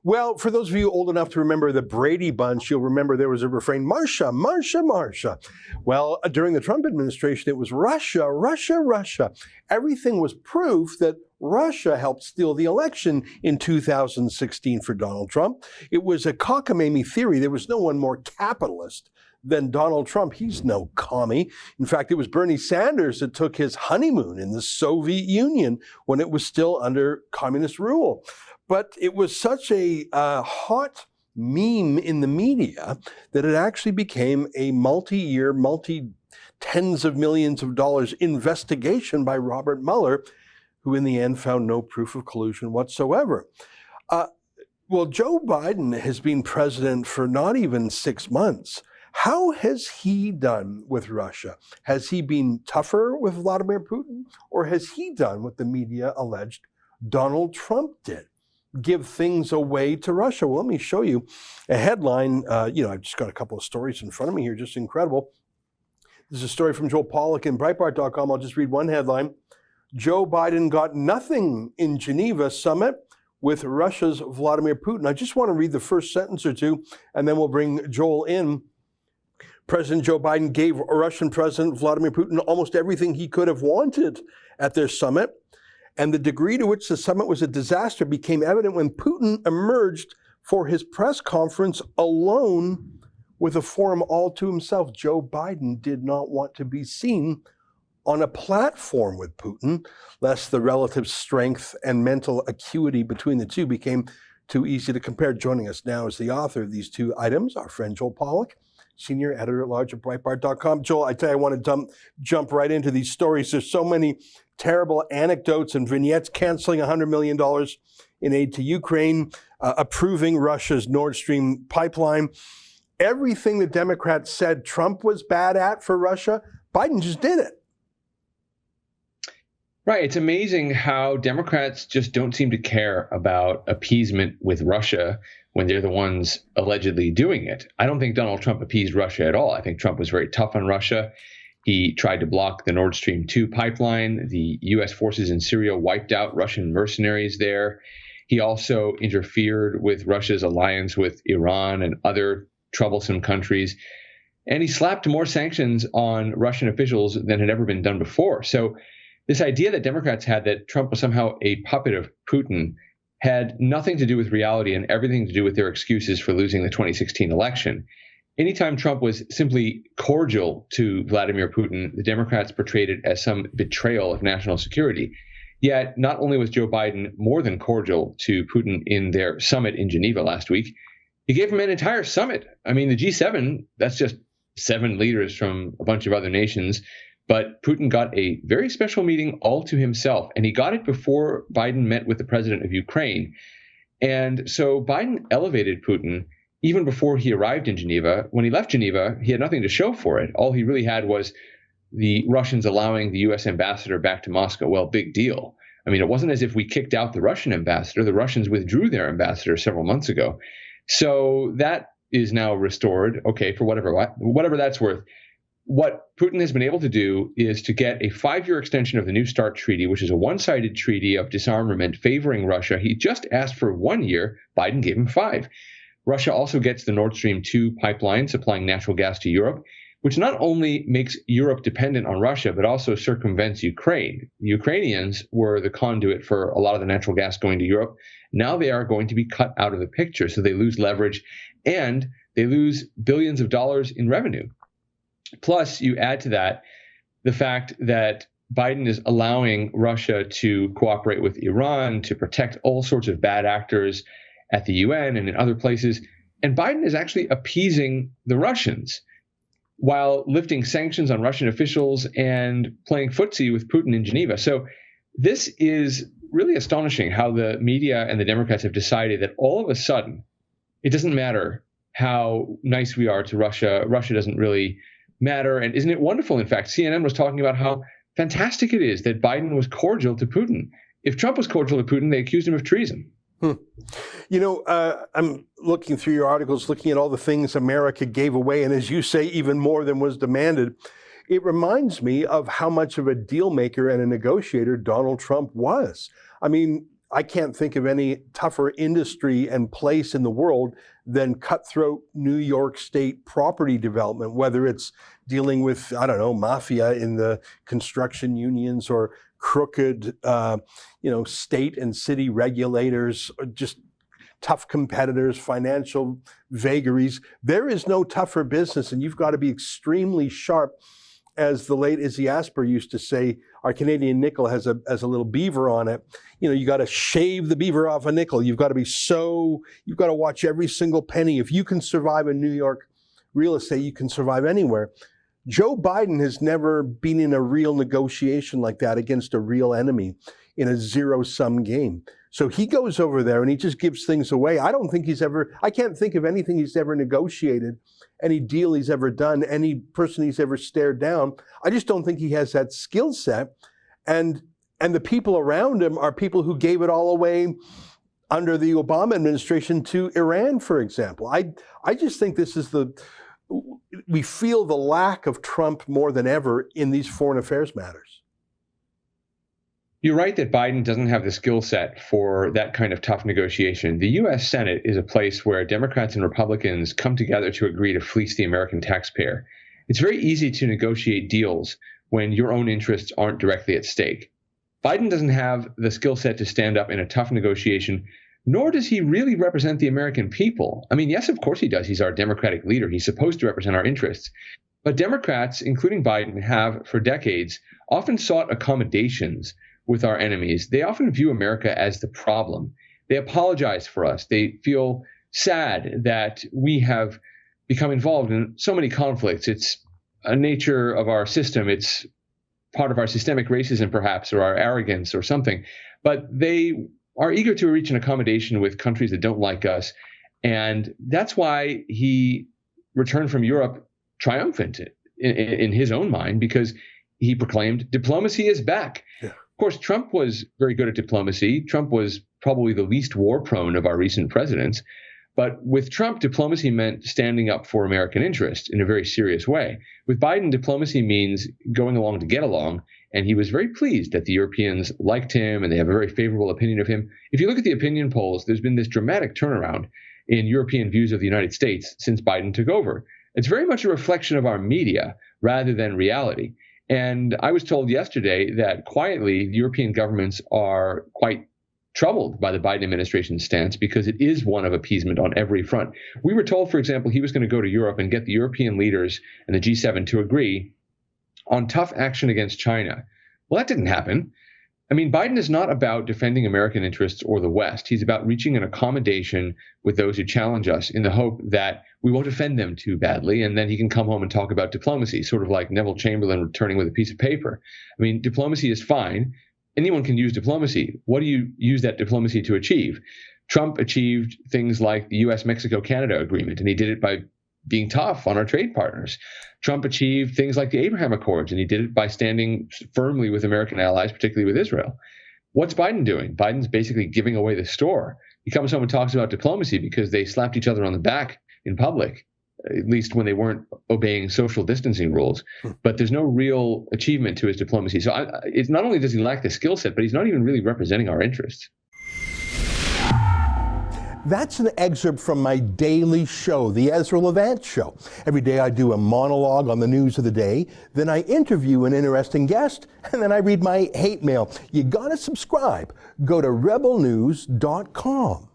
Well, for those of you old enough to remember the Brady Bunch, you'll remember there was a refrain, Marsha, Marsha, Marsha. Well, during the Trump administration, it was Russia, Russia, Russia. Everything was proof that Russia helped steal the election in 2016 for Donald Trump. It was a cockamamie theory. There was no one more capitalist than Donald Trump. He's no commie. In fact, it was Bernie Sanders that took his honeymoon in the Soviet Union when it was still under communist rule. But it was such a hot meme in the media that it actually became a multi-year, multi-tens of millions of dollars investigation by Robert Mueller, who in the end found no proof of collusion whatsoever. Well, Joe Biden has been president for not even 6 months. How has he done with Russia? Has he been tougher with Vladimir Putin, or has he done what the media alleged Donald Trump did? Give things away to Russia. Well, let me show you a headline. I've just got a couple of stories in front of me here, just incredible. This is a story from Joel Pollak in Breitbart.com. I'll just read one headline. Joe Biden got nothing in Geneva summit with Russia's Vladimir Putin. I just want to read the first sentence or two, and then we'll bring Joel in. President Joe Biden gave Russian President Vladimir Putin almost everything he could have wanted at their summit. And the degree to which the summit was a disaster became evident when Putin emerged for his press conference alone with a forum all to himself. Joe Biden did not want to be seen on a platform with Putin, lest the relative strength and mental acuity between the two became too easy to compare. Joining us now is the author of these two items, our friend Joel Pollak, senior editor-at-large at Breitbart.com. Joel, I tell you, I want to jump right into these stories. There's so many terrible anecdotes and vignettes, canceling $100 million in aid to Ukraine, approving Russia's Nord Stream pipeline. Everything the Democrats said Trump was bad at for Russia, Biden just did it. Right. It's amazing how Democrats just don't seem to care about appeasement with Russia when they're the ones allegedly doing it. I don't think Donald Trump appeased Russia at all. I think Trump was very tough on Russia. He tried to block the Nord Stream 2 pipeline. The U.S. forces in Syria wiped out Russian mercenaries there. He also interfered with Russia's alliance with Iran and other troublesome countries. And he slapped more sanctions on Russian officials than had ever been done before. So this idea that Democrats had that Trump was somehow a puppet of Putin had nothing to do with reality and everything to do with their excuses for losing the 2016 election. Anytime Trump was simply cordial to Vladimir Putin, the Democrats portrayed it as some betrayal of national security. Yet, not only was Joe Biden more than cordial to Putin in their summit in Geneva last week, he gave him an entire summit. I mean, the G7, that's just 7 leaders from a bunch of other nations. But Putin got a very special meeting all to himself, and he got it before Biden met with the president of Ukraine. And so Biden elevated Putin even before he arrived in Geneva. When he left Geneva, he had nothing to show for it. All he really had was the Russians allowing the U.S. ambassador back to Moscow. Well, big deal. I mean, it wasn't as if we kicked out the Russian ambassador. The Russians withdrew their ambassador several months ago. So that is now restored, okay, for whatever that's worth. What Putin has been able to do is to get a 5-year extension of the New START treaty, which is a one-sided treaty of disarmament favoring Russia. He just asked for 1 year. Biden gave him 5. Russia also gets the Nord Stream 2 pipeline supplying natural gas to Europe, which not only makes Europe dependent on Russia, but also circumvents Ukraine. The Ukrainians were the conduit for a lot of the natural gas going to Europe. Now they are going to be cut out of the picture, so they lose leverage and they lose billions of dollars in revenue. Plus, you add to that the fact that Biden is allowing Russia to cooperate with Iran to protect all sorts of bad actors at the UN and in other places. And Biden is actually appeasing the Russians while lifting sanctions on Russian officials and playing footsie with Putin in Geneva. So this is really astonishing how the media and the Democrats have decided that all of a sudden, it doesn't matter how nice we are to Russia. Russia doesn't really matter. And isn't it wonderful? In fact, CNN was talking about how fantastic it is that Biden was cordial to Putin. If Trump was cordial to Putin, they accused him of treason. You know, I'm looking through your articles, looking at all the things America gave away, and as you say, even more than was demanded. It reminds me of how much of a deal maker and a negotiator Donald Trump was. I mean, I can't think of any tougher industry and place in the world than cutthroat New York State property development, whether it's dealing with, I don't know, mafia in the construction unions or crooked, state and city regulators, or just tough competitors, financial vagaries. There is no tougher business, and you've got to be extremely sharp. As the late Izzy Asper used to say, our Canadian nickel has a little beaver on it. You got to shave the beaver off a nickel. You've got to watch every single penny. If you can survive in New York real estate, you can survive anywhere. Joe Biden has never been in a real negotiation like that against a real enemy in a zero-sum game. So he goes over there and he just gives things away. I can't think of anything he's ever negotiated, any deal he's ever done, any person he's ever stared down. I just don't think he has that skill set. And the people around him are people who gave it all away under the Obama administration to Iran, for example. I just think we feel the lack of Trump more than ever in these foreign affairs matters. You're right that Biden doesn't have the skill set for that kind of tough negotiation. The U.S. Senate is a place where Democrats and Republicans come together to agree to fleece the American taxpayer. It's very easy to negotiate deals when your own interests aren't directly at stake. Biden doesn't have the skill set to stand up in a tough negotiation, nor does he really represent the American people. I mean, yes, of course he does. He's our Democratic leader. He's supposed to represent our interests. But Democrats, including Biden, have for decades often sought accommodations with our enemies. They often view America as the problem. They apologize for us. They feel sad that we have become involved in so many conflicts. It's a nature of our system. It's part of our systemic racism, perhaps, or our arrogance or something. But they are eager to reach an accommodation with countries that don't like us. And that's why he returned from Europe triumphant in his own mind, because he proclaimed diplomacy is back. Yeah. Of course, Trump was very good at diplomacy. Trump was probably the least war-prone of our recent presidents. But with Trump, diplomacy meant standing up for American interests in a very serious way. With Biden, diplomacy means going along to get along. And he was very pleased that the Europeans liked him and they have a very favorable opinion of him. If you look at the opinion polls, there's been this dramatic turnaround in European views of the United States since Biden took over. It's very much a reflection of our media rather than reality. And I was told yesterday that quietly, European governments are quite troubled by the Biden administration's stance because it is one of appeasement on every front. We were told, for example, he was going to go to Europe and get the European leaders and the G7 to agree on tough action against China. Well, that didn't happen. I mean, Biden is not about defending American interests or the West. He's about reaching an accommodation with those who challenge us in the hope that we won't offend them too badly, and then he can come home and talk about diplomacy, sort of like Neville Chamberlain returning with a piece of paper. I mean, diplomacy is fine. Anyone can use diplomacy. What do you use that diplomacy to achieve? Trump achieved things like the U.S. Mexico-Canada agreement, and he did it by being tough on our trade partners. Trump achieved things like the Abraham Accords, and he did it by standing firmly with American allies, particularly with Israel. What's Biden doing? Biden's basically giving away the store. He comes home and talks about diplomacy because they slapped each other on the back in public, at least when they weren't obeying social distancing rules. But there's no real achievement to his diplomacy. So it's not only does he lack the skill set, but he's not even really representing our interests. That's an excerpt from my daily show, the Ezra Levant Show. Every day I do a monologue on the news of the day, then I interview an interesting guest, and then I read my hate mail. You gotta subscribe. Go to rebelnews.com.